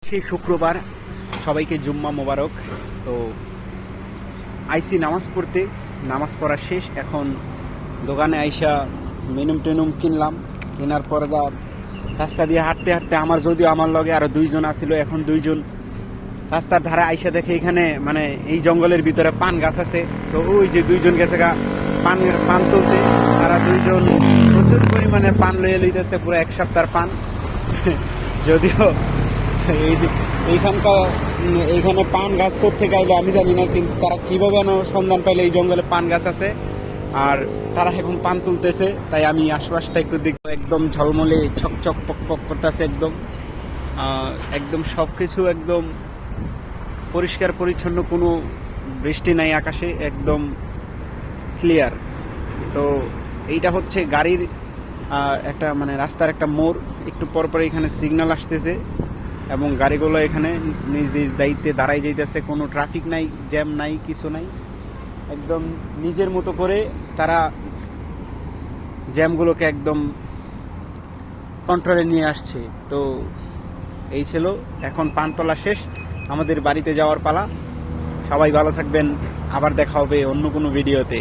সেই শুক্রবার সবাইকে জুম্মা মোবারক। তো আইসি নামাজ পড়তে, নামাজ পড়া শেষ। এখন দোকানে আইসা মেনুম টেনুম কিনলাম। কেনার পরে রাস্তা দিয়ে হাঁটতে হাঁটতে যদিও আমার লগে আরো দুইজন আসছিল, এখন দুইজন রাস্তার ধারে আইসা দেখে এখানে মানে এই জঙ্গলের ভিতরে পান গাছ আছে। তো ওই যে দুইজন গেছে পান তুলতে, তারা দুইজন প্রচুর পরিমাণে পান লইয়ে লইতেছে, পুরো এক সপ্তাহের পান। যদিও এইখানে পান গাছ করতে গাইলো আমি জানি না, কিন্তু তারা কিভাবে সন্ধান পাইলে এই জঙ্গলে পান গাছ আছে আর তারা এখন পান তুলতেছে। তাই আমি আশপাশটা একটু দেখবো। একদম ঝলমলে ছকছক পক পক করতেছে, একদম সবকিছু একদম পরিষ্কার পরিচ্ছন্ন, কোনো বৃষ্টি নাই আকাশে, একদম ক্লিয়ার। তো এইটা হচ্ছে গাড়ির একটা মানে রাস্তার একটা মোড়। একটু পরপর এখানে সিগন্যাল আসতেছে এবং গাড়িগুলো এখানে নিজ নিজ দায়িত্বে দাঁড়াই যাইতেছে। কোনো ট্রাফিক নাই, জ্যাম নাই, কিছু নাই। একদম নিজের মতো করে তারা জ্যামগুলোকে একদম কন্ট্রোলে নিয়ে আসছে। তো এই ছিল, এখন পান তোলা শেষ, আমাদের বাড়িতে যাওয়ার পালা। সবাই ভালো থাকবেন, আবার দেখা হবে অন্য কোনো ভিডিওতে।